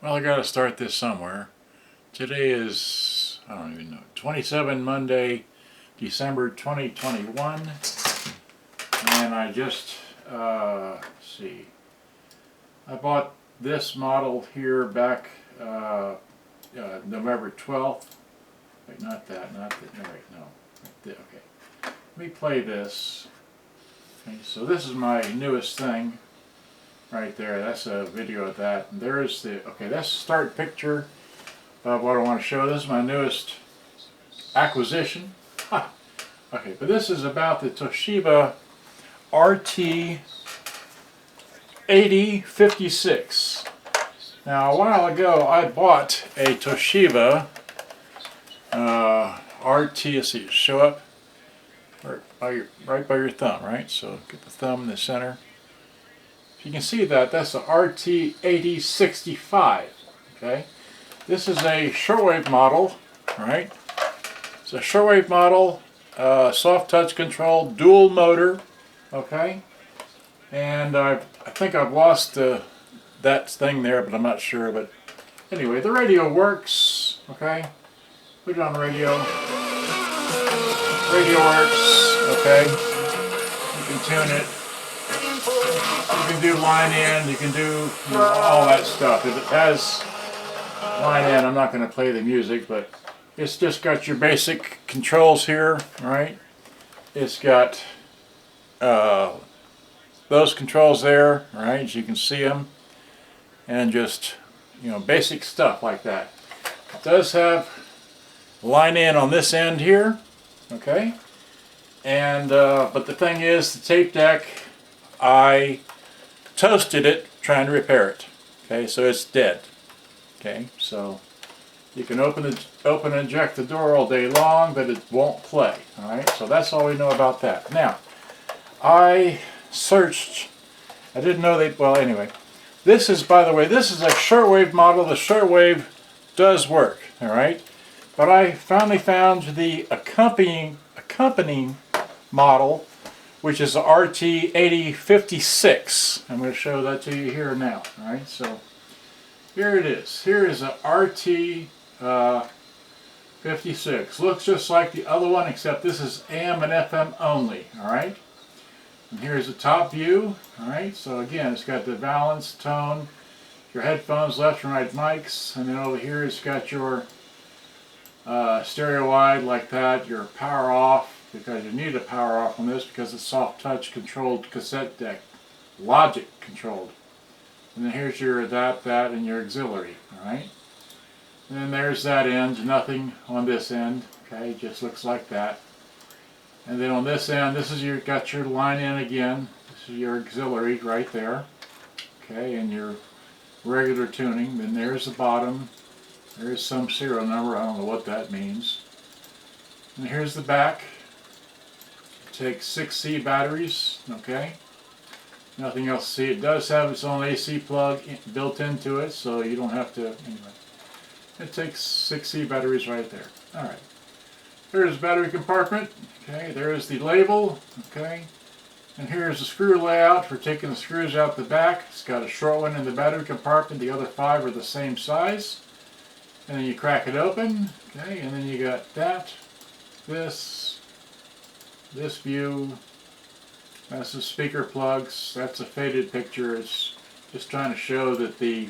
Well, I gotta start this somewhere. Today is, I don't even know, 27 Monday, December 2021. And I just, let's see, I bought this model here back November 12th. Wait, not that, no, wait, no. Okay. Let me play this. Okay, so this is my newest thing. Right there, that's a video of that. And there's the, okay, that's the start picture of what I want to show. This is my newest acquisition. Ha. Okay, but this is about the Toshiba RT-8056. Now, a while ago, I bought a Toshiba RT, let's see, show up right by your thumb, right? So get the thumb in the center. You can see that that's the RT-8065. Okay, this is a shortwave model, right? It's a shortwave model, soft touch control, dual motor. Okay, and I think I've lost that thing there, but I'm not sure. But anyway, the radio works. Okay, put it on the radio. Radio works. Okay, you can tune it. You can do line in, you can do all that stuff. If it has line in, I'm not going to play the music, but it's just got your basic controls here, right? It's got those controls there, right? As you can see them, and just, you know, basic stuff like that. It does have line in on this end here, okay? And but the thing is, the tape deck, I toasted it trying to repair it. Okay, so it's dead. Okay, so you can open and eject the door all day long, but it won't play. All right, so that's all we know about that. Now, I searched. I didn't know they. Well, anyway, this is, by the way, this is a shortwave model. The shortwave does work. All right, but I finally found the accompanying model, which is the RT-8056. I'm going to show that to you here now. All right, so here it is. Here is a RT-56. Looks just like the other one, except this is AM and FM only. All right, and here's the top view. All right, so again, it's got the balance, tone, your headphones, left and right mics, and then over here it's got your stereo wide like that, your power off, because you need a power off on this because it's soft touch controlled cassette deck, logic controlled. And then here's your that, and your auxiliary, alright? And then there's that end, nothing on this end, okay, just looks like that. And then on this end, this is your, got your line in again, this is your auxiliary right there, okay, and your regular tuning. Then there's the bottom, there's some serial number, I don't know what that means. And here's the back. Takes 6C batteries, okay? Nothing else to see. It does have its own AC plug built into it, so you don't have to, anyway. It takes 6C batteries right there. Alright. There's the battery compartment, okay? There's the label, okay? And here's the screw layout for taking the screws out the back. It's got a short one in the battery compartment. The other 5 are the same size. And then you crack it open, okay? And then you got that, this view, that's the speaker plugs, that's a faded picture. It's just trying to show that the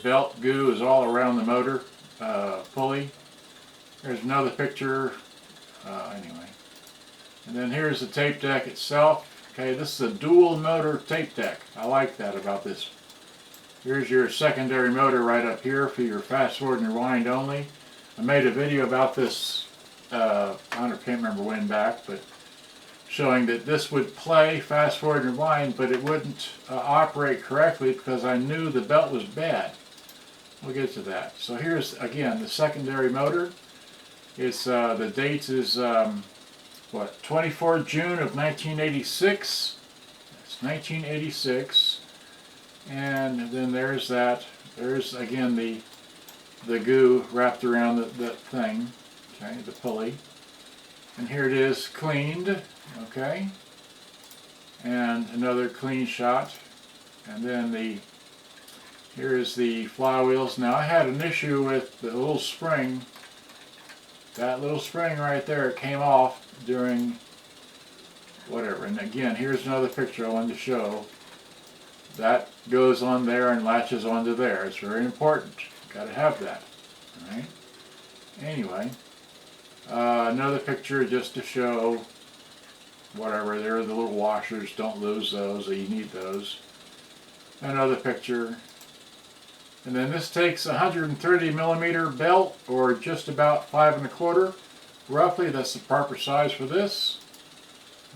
belt goo is all around the motor pulley. There's another picture, anyway. And then here's the tape deck itself. Okay, this is a dual motor tape deck. I like that about this. Here's your secondary motor right up here for your fast forward and rewind only. I made a video about this, I can't remember when back, but showing that this would play fast forward and rewind, but it wouldn't operate correctly because I knew the belt was bad. We'll get to that. So here's again the secondary motor. It's the date is what, 24 June of 1986. It's 1986, and then there's that. There's again the goo wrapped around the thing. Okay, the pulley. And here it is cleaned, okay, and another clean shot, and then the Here's the flywheels. Now I had an issue with the little spring. That little spring right there came off during whatever. And again, here's another picture I wanted to show. That goes on there and latches onto there. It's very important. Got to have that. All right. Anyway, another picture just to show whatever. There are the little washers. Don't lose those. You need those. Another picture. And then this takes a 130 millimeter belt, or just about 5 1/4. Roughly, that's the proper size for this.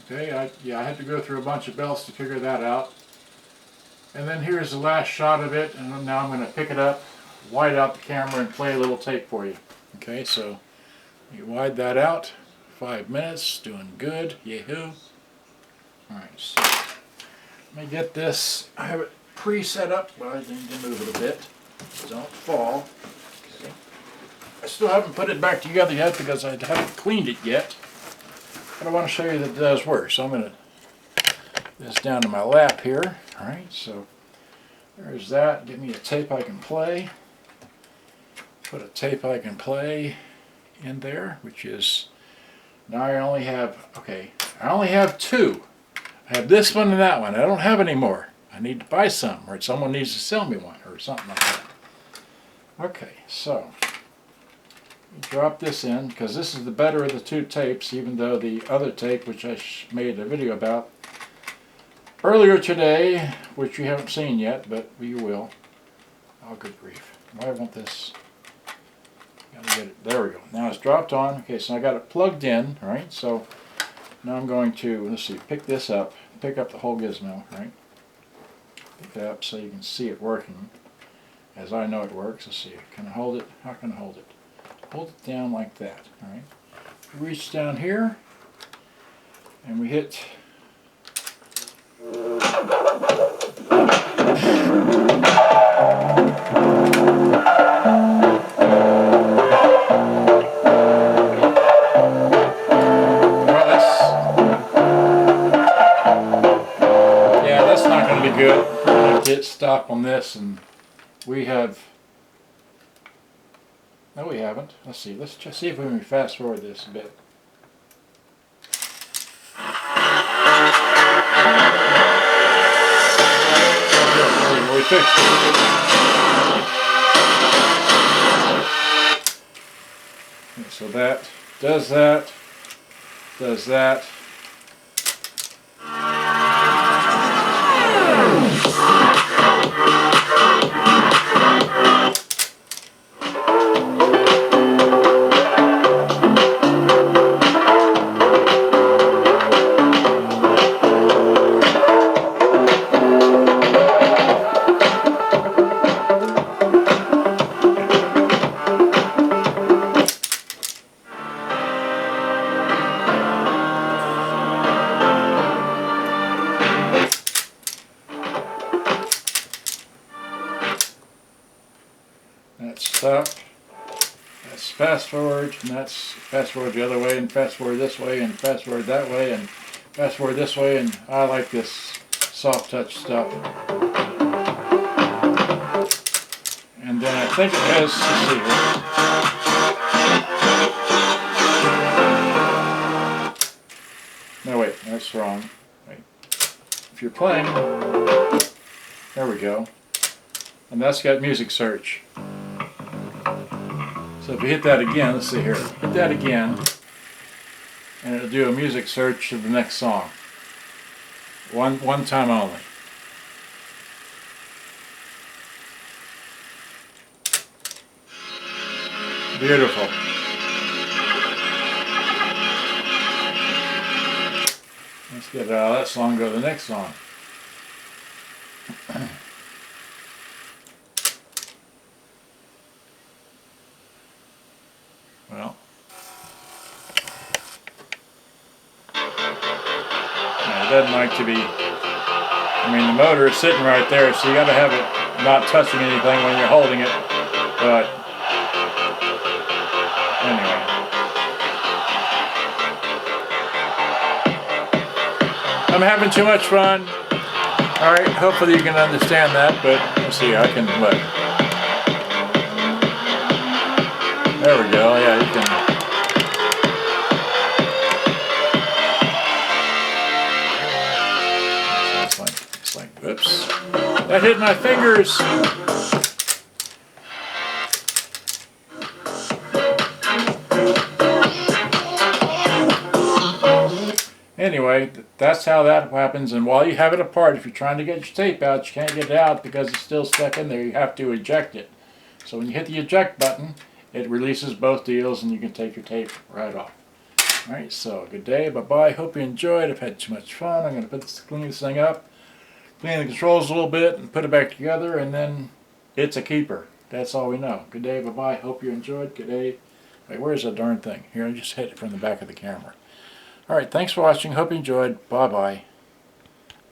Okay, I had to go through a bunch of belts to figure that out. And then here's the last shot of it, and now I'm going to pick it up, wide out the camera, and play a little tape for you. Okay, so you wide that out. 5 minutes, doing good. Yahoo! Alright, so let me get this. I have it pre-set up, but I need to move it a bit. Don't fall. Okay. I still haven't put it back together yet because I haven't cleaned it yet. But I want to show you that it does work. So I'm going to put this down to my lap here. Alright, so there's that. Give me a tape I can play. Put a tape I can play in there, which is, now I only have, okay, I only have 2. I have this one and that one. I don't have any more. I need to buy some, or someone needs to sell me one, or something like that. Okay, so drop this in, because this is the better of the 2 tapes, even though the other tape, which I made a video about earlier today, which you haven't seen yet, but you will. Oh, good grief. Why won't this? Gotta get it. There we go. Now it's dropped on. Okay, so I got it plugged in, right? So now I'm going to, let's see, pick this up. Pick up the whole gizmo, right? Pick it up so you can see it working as I know it works. Let's see. Can I hold it? How can I hold it? Hold it down like that, all right? Reach down here and we hit good. Hit stop on this, and we have, no we haven't. Let's see, let's just see if we can fast forward this a bit. We fixed it. Okay, so that does that, does that. That's stop, that's fast forward, and that's fast forward the other way, and fast forward this way, and fast forward that way, and fast forward this way, and I like this soft touch stuff. And then I think it has, let's see here. No wait, that's wrong. Wait. If you're playing, there we go. And that's got music search. So if you hit that again, let's see here, hit that again, and it'll do a music search to the next song. One time only. Beautiful. Let's get out of that song, go to the next song. Well, it doesn't like to be, I mean the motor is sitting right there, so you got to have it not touching anything when you're holding it, but anyway. I'm having too much fun. Alright, hopefully you can understand that, but let's see, I can, what? There we go, yeah, you can. So it's like, whoops. That hit my fingers! Anyway, that's how that happens, and while you have it apart, if you're trying to get your tape out, you can't get it out because it's still stuck in there. You have to eject it. So when you hit the eject button, it releases both deals and you can take your tape right off. Alright, so good day, bye-bye. Hope you enjoyed. I've had too much fun. I'm going to clean this thing up, clean the controls a little bit, and put it back together, and then it's a keeper. That's all we know. Good day, bye-bye. Hope you enjoyed. Good day. Wait, where's that darn thing? Here, I just hit it from the back of the camera. Alright, thanks for watching. Hope you enjoyed. Bye-bye.